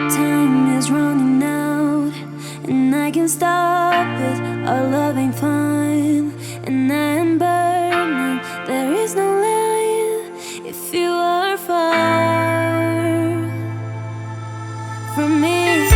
Time is running out, and I can't stop it. Our love ain't fine, and I am burning. There is no light if you are far from me.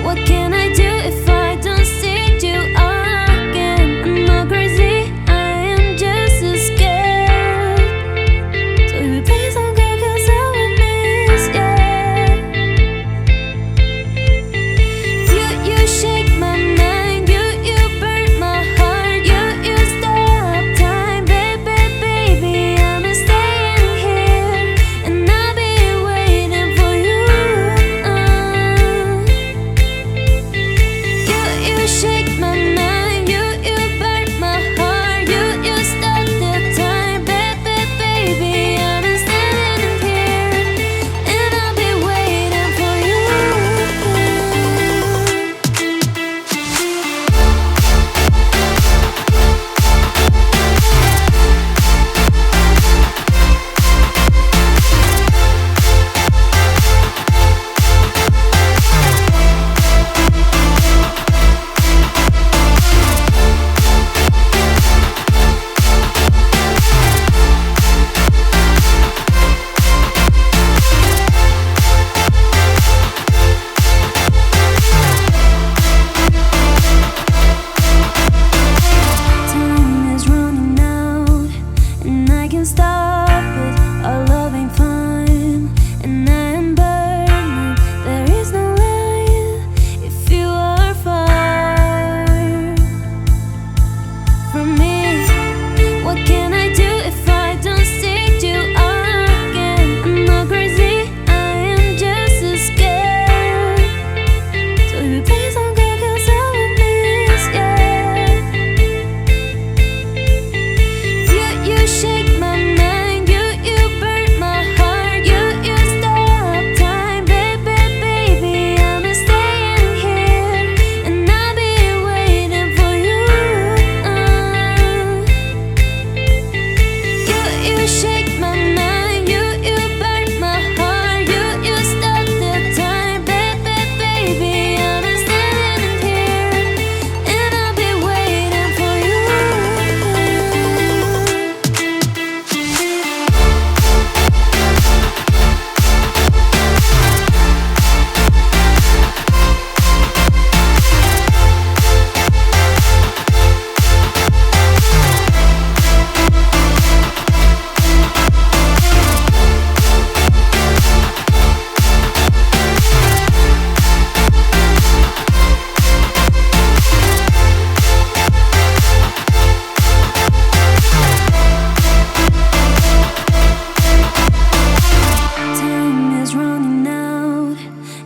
What can I do if I don't see you again? I'm not crazy, I am just as scared. So baby, please don't go, 'cause I will miss you. You shake my mind, you burn my heart, you stop time, baby, baby, I'm staying here, and I'll be waiting for you. You shake my mind, you burn my heart, you stop the time, baby, baby, I'm standing here, and I'll be waiting for you. Time is running out, and I can't stop it. Our love ain't fine, and I am burning. There is no light if you are far from me. What can I do if I don't see you again? I'm not crazy, I am just as scared. So baby, please don't go, 'cause I will miss you. You shake my mind, you burn my heart, you stop time, baby, baby, I'm staying here, and I'll be waiting for you. You shake my mind, you burn my heart, you stop the time, baby, baby, I'm standing here, and I'll be waiting for you. Time is running out,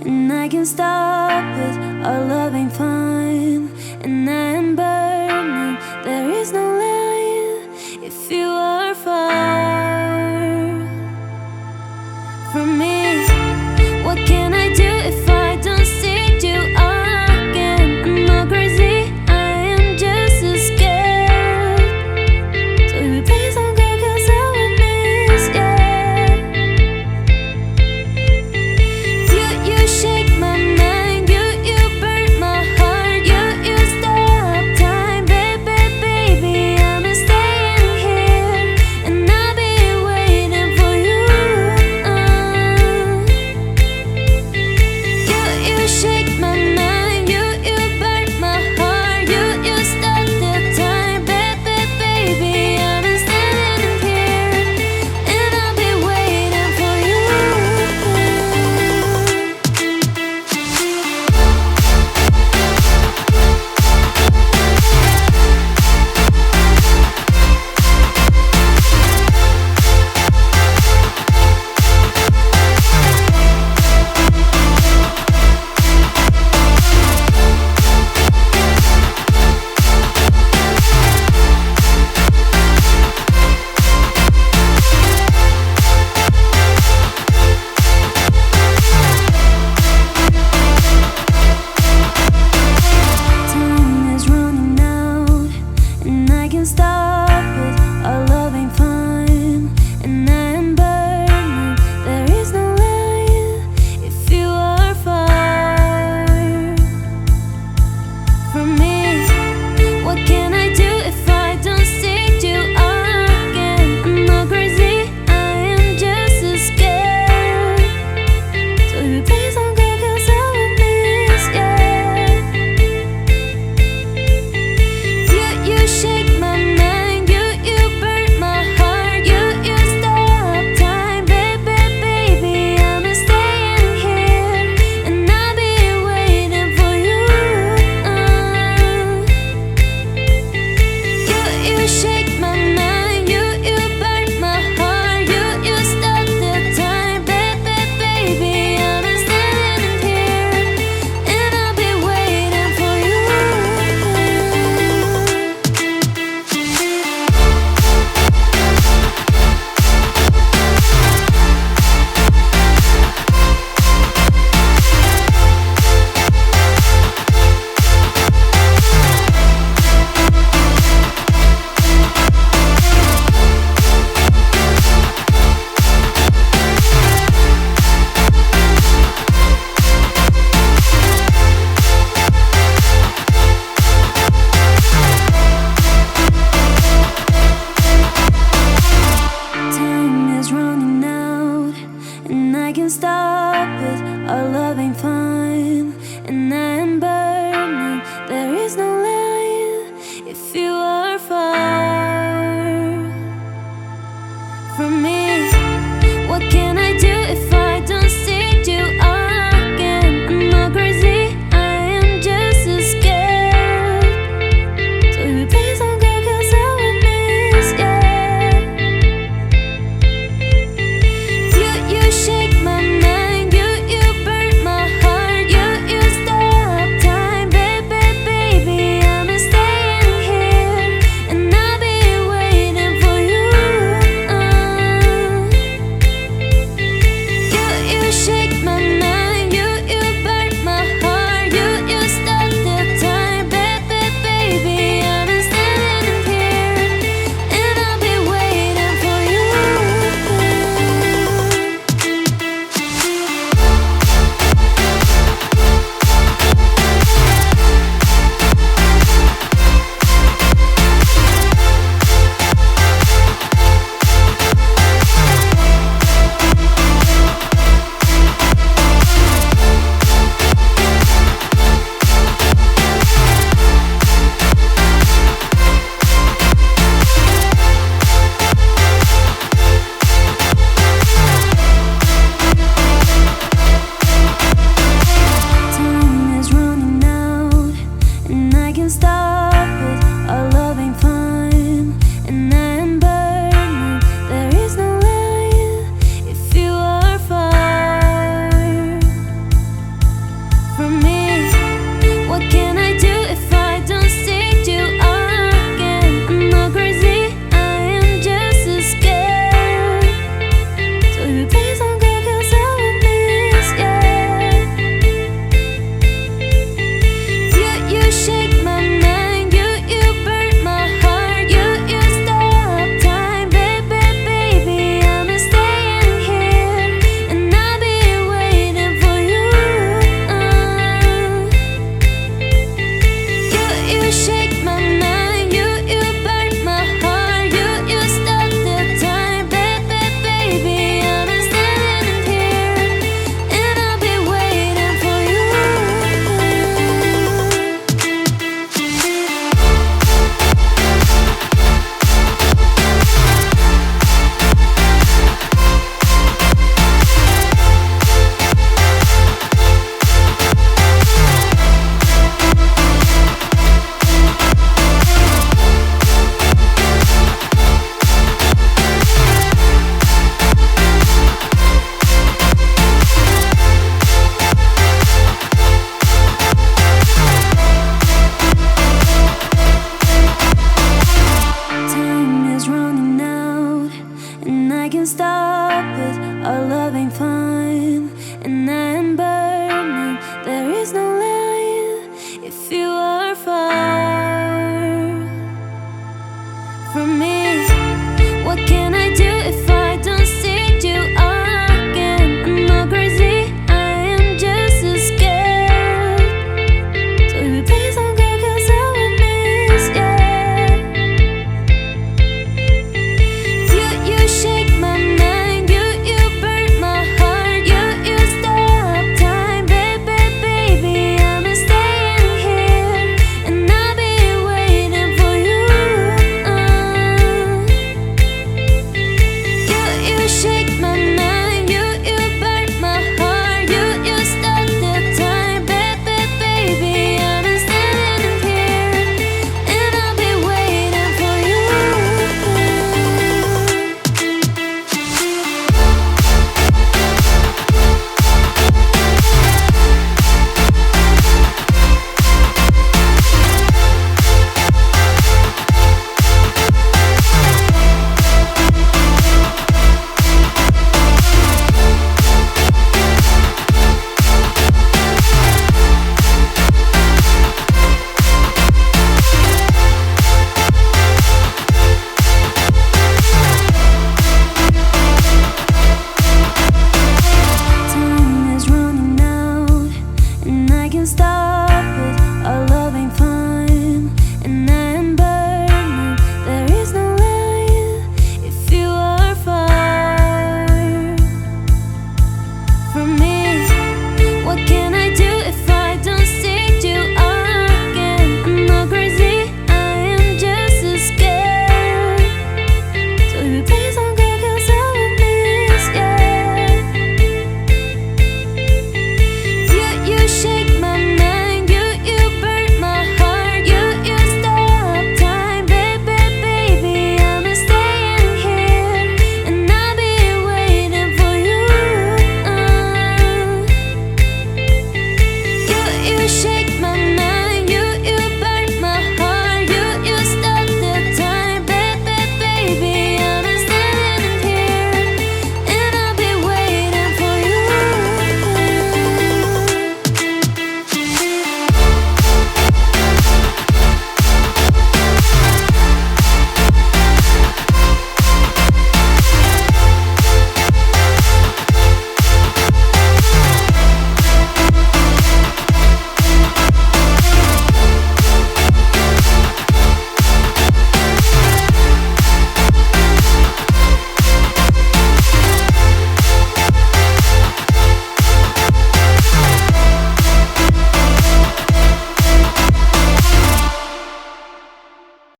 and I can't stop it. Our love ain't fine, and I am burning. There is no light if you are far from me. What can I do if I don't see you again? I'm not crazy, I am just as scared. So baby, please don't go, 'cause I will miss you. You shake my mind, you burn my heart, you stop our love ain't fine, and I